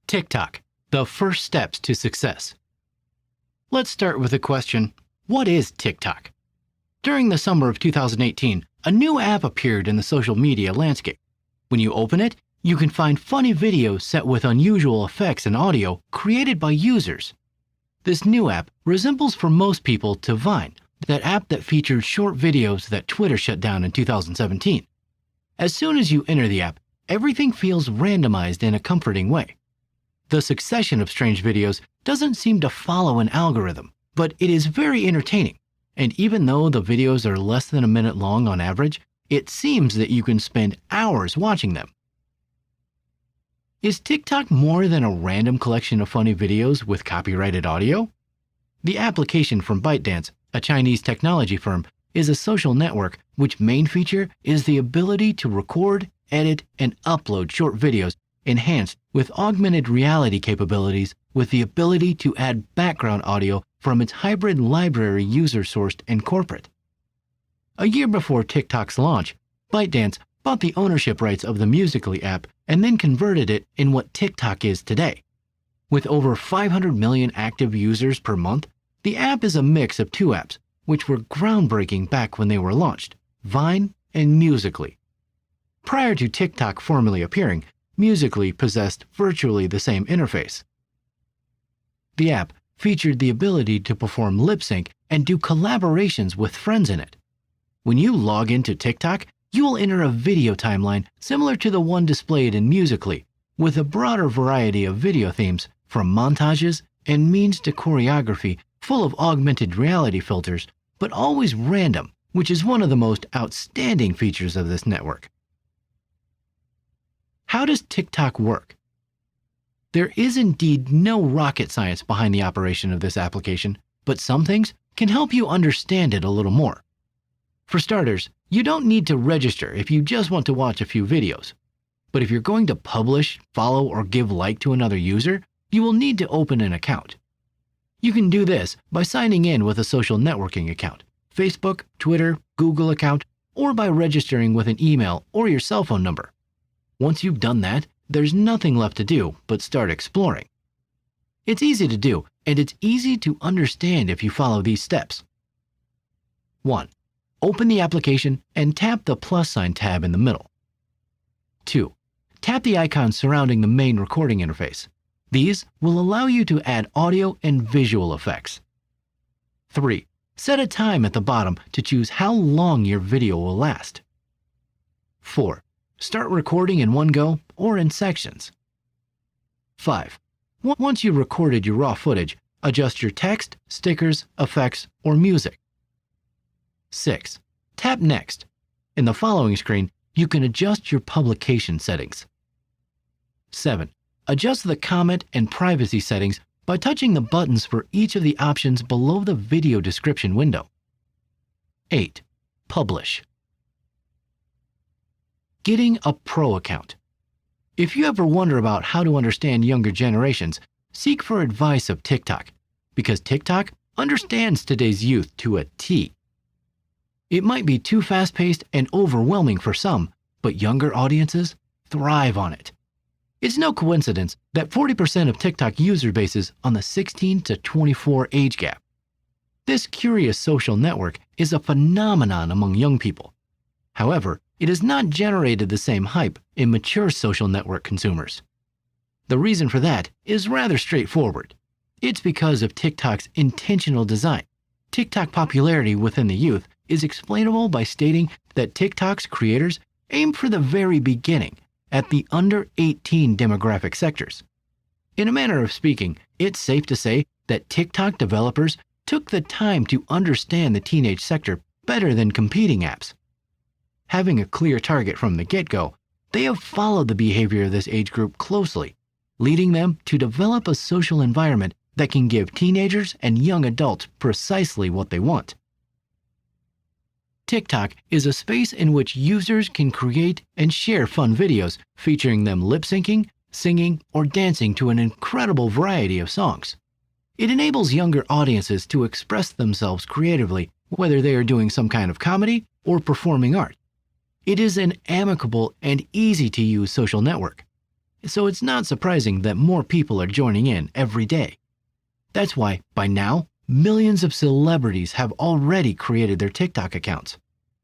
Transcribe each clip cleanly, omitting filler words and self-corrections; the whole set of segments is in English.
TikTok, the first steps to success. Let's start with the question, what is TikTok? During the summer of 2018, a new app appeared in the social media landscape. When you open it, you can find funny videos set with unusual effects and audio created by users. This new app resembles for most people to Vine, that app that featured short videos that Twitter shut down in 2017. As soon as you enter the app, everything feels randomized in a comforting way. The succession of strange videos doesn't seem to follow an algorithm, but it is very entertaining. And even though the videos are less than a minute long on average, it seems that you can spend hours watching them. Is TikTok more than a random collection of funny videos with copyrighted audio? The application from ByteDance, a Chinese technology firm, is a social network which main feature is the ability to record, edit, and upload short videos enhanced with augmented reality capabilities with the ability to add background audio from its hybrid library user-sourced and corporate. A year before TikTok's launch, ByteDance bought the ownership rights of the Musical.ly app and then converted it in what TikTok is today. With over 500 million active users per month, the app is a mix of two apps, which were groundbreaking back when they were launched, Vine and Musical.ly. Prior to TikTok formally appearing, Musical.ly possessed virtually the same interface. The app featured the ability to perform lip sync and do collaborations with friends in it. When you log into TikTok, you will enter a video timeline similar to the one displayed in Musical.ly, with a broader variety of video themes from montages and memes to choreography full of augmented reality filters, but always random, which is one of the most outstanding features of this network. How does TikTok work? There is indeed no rocket science behind the operation of this application, but some things can help you understand it a little more. For starters, you don't need to register if you just want to watch a few videos. But if you're going to publish, follow, or give like to another user, you will need to open an account. You can do this by signing in with a social networking account, Facebook, Twitter, Google account, or by registering with an email or your cell phone number. Once you've done that, there's nothing left to do but start exploring. It's easy to do, and it's easy to understand if you follow these steps. 1. Open the application and tap the plus sign tab in the middle. 2. Tap the icons surrounding the main recording interface. These will allow you to add audio and visual effects. 3. Set a time at the bottom to choose how long your video will last. 4. Start recording in one go or in sections. 5. Once you've recorded your raw footage, adjust your text, stickers, effects, or music. 6. Tap Next. In the following screen, you can adjust your publication settings. 7. Adjust the comment and privacy settings by touching the buttons for each of the options below the video description window. 8. Publish. Getting a pro account. If you ever wonder about how to understand younger generations, seek for advice of TikTok, because TikTok understands today's youth to a T. It might be too fast-paced and overwhelming for some, but younger audiences thrive on it. It's no coincidence that 40% of TikTok user base is on the 16 to 24 age gap. This curious social network is a phenomenon among young people. However, it has not generated the same hype in mature social network consumers. The reason for that is rather straightforward. It's because of TikTok's intentional design. TikTok popularity within the youth is explainable by stating that TikTok's creators aim for the very beginning at the under 18 demographic sectors. In a manner of speaking, it's safe to say that TikTok developers took the time to understand the teenage sector better than competing apps. Having a clear target from the get-go, they have followed the behavior of this age group closely, leading them to develop a social environment that can give teenagers and young adults precisely what they want. TikTok is a space in which users can create and share fun videos featuring them lip-syncing, singing, or dancing to an incredible variety of songs. It enables younger audiences to express themselves creatively, whether they are doing some kind of comedy or performing art. It is an amicable and easy-to-use social network. so it's not surprising that more people are joining in every day. That's why, by now, millions of celebrities have already created their TikTok accounts.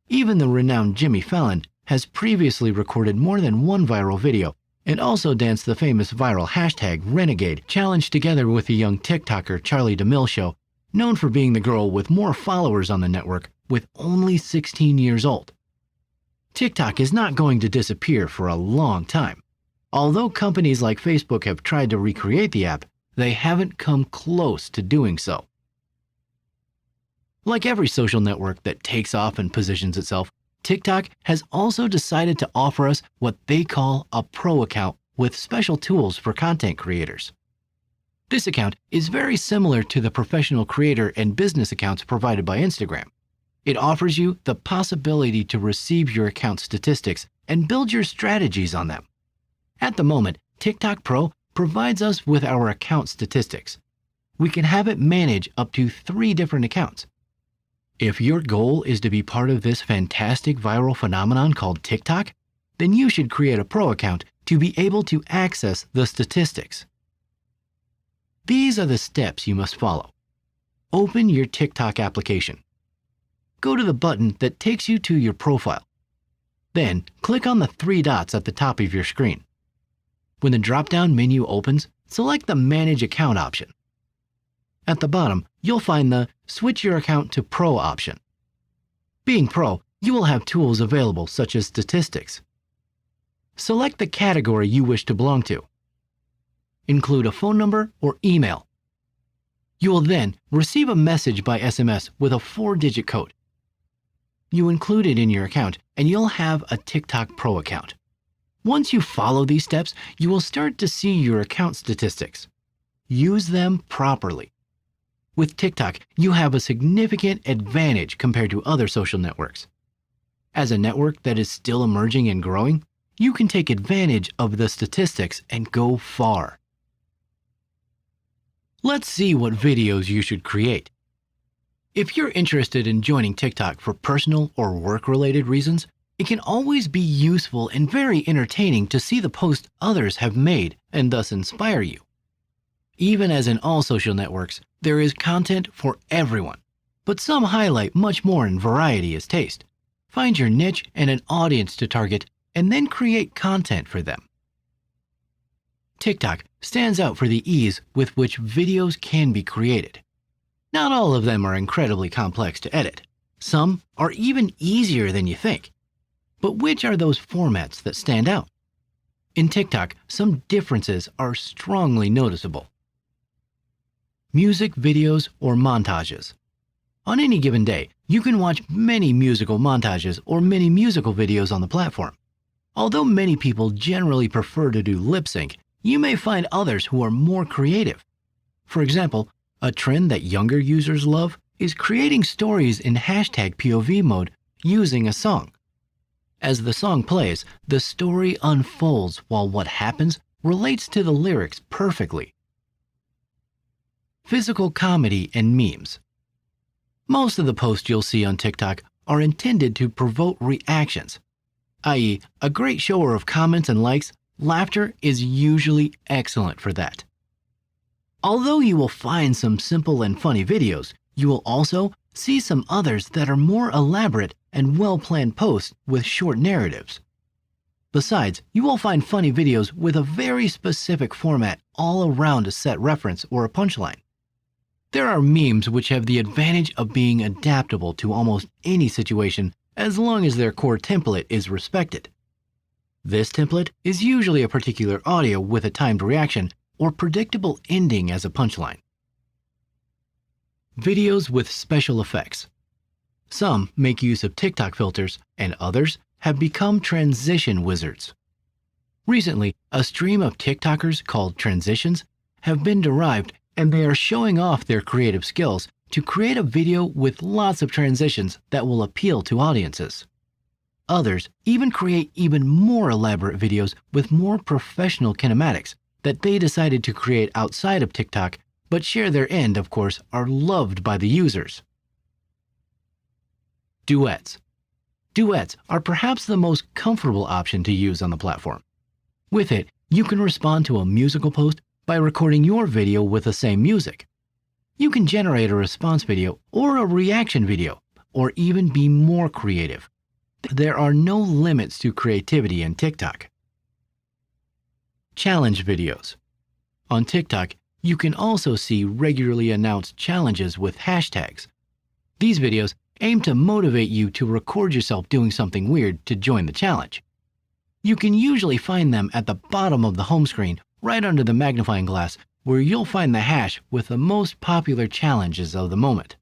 Even the renowned Jimmy Fallon has previously recorded more than one viral video and also danced the famous viral hashtag Renegade challenge together with the young TikToker Charlie D'Amelio, known for being the girl with more followers on the network with only 16 years old. TikTok is not going to disappear for a long time. Although companies like Facebook have tried to recreate the app, they haven't come close to doing so. Like every social network that takes off and positions itself, TikTok has also decided to offer us what they call a pro account with special tools for content creators. This account is very similar to the professional creator and business accounts provided by Instagram. It offers you the possibility to receive your account statistics and build your strategies on them. At the moment, TikTok Pro provides us with our account statistics. We can have it manage up to 3 different accounts. If your goal is to be part of this fantastic viral phenomenon called TikTok, then you should create a pro account to be able to access the statistics. These are the steps you must follow. Open your TikTok application. Go to the button that takes you to your profile. Then click on the 3 dots at the top of your screen. When the drop-down menu opens, select the Manage Account option. At the bottom, you'll find the Switch Your Account to Pro option. Being Pro, you will have tools available such as statistics. Select the category you wish to belong to. Include a phone number or email. You will then receive a message by SMS with a 4-digit code. You include it in your account and you'll have a TikTok Pro account. Once you follow these steps, you will start to see your account statistics. Use them properly. With TikTok, you have a significant advantage compared to other social networks. As a network that is still emerging and growing, you can take advantage of the statistics and go far. Let's see what videos you should create. If you're interested in joining TikTok for personal or work-related reasons, it can always be useful and very entertaining to see the posts others have made and thus inspire you. Even as in all social networks, there is content for everyone, but some highlight much more in variety as taste. Find your niche and an audience to target, and then create content for them. TikTok stands out for the ease with which videos can be created. Not all of them are incredibly complex to edit. Some are even easier than you think. But which are those formats that stand out? In TikTok, some differences are strongly noticeable. Music videos or montages. On any given day, you can watch many musical montages or many musical videos on the platform. Although many people generally prefer to do lip sync, you may find others who are more creative. For example, a trend that younger users love is creating stories in hashtag POV mode using a song. As the song plays, the story unfolds while what happens relates to the lyrics perfectly. Physical comedy and memes. Most of the posts you'll see on TikTok are intended to provoke reactions, i.e., a great shower of comments and likes. Laughter is usually excellent for that. Although you will find some simple and funny videos, you will also see some others that are more elaborate and well-planned posts with short narratives. Besides, you will find funny videos with a very specific format all around a set reference or a punchline. There are memes which have the advantage of being adaptable to almost any situation as long as their core template is respected. This template is usually a particular audio with a timed reaction or predictable ending as a punchline. Videos with special effects. Some make use of TikTok filters, and others have become transition wizards. Recently, a stream of TikTokers called Transitions have been derived, and they are showing off their creative skills to create a video with lots of transitions that will appeal to audiences. Others even create even more elaborate videos with more professional kinematics that they decided to create outside of TikTok, but share their end, of course, are loved by the users. Duets. Duets are perhaps the most comfortable option to use on the platform. With it, You can respond to a musical post by recording your video with the same music. You can generate a response video or a reaction video, or even be more creative. There are no limits to creativity in TikTok. Challenge videos. On TikTok, you can also see regularly announced challenges with hashtags. These videos aim to motivate you to record yourself doing something weird to join the challenge. You can usually find them at the bottom of the home screen, right under the magnifying glass, where you'll find the hash with the most popular challenges of the moment.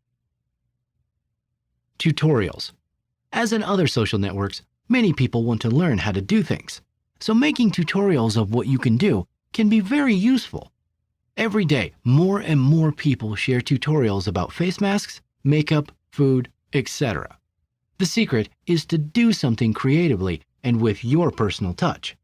Tutorials. As in other social networks, many people want to learn how to do things, so making tutorials of what you can do can be very useful. Every day, more and more people share tutorials about face masks, makeup, food, etc. The secret is to do something creatively and with your personal touch.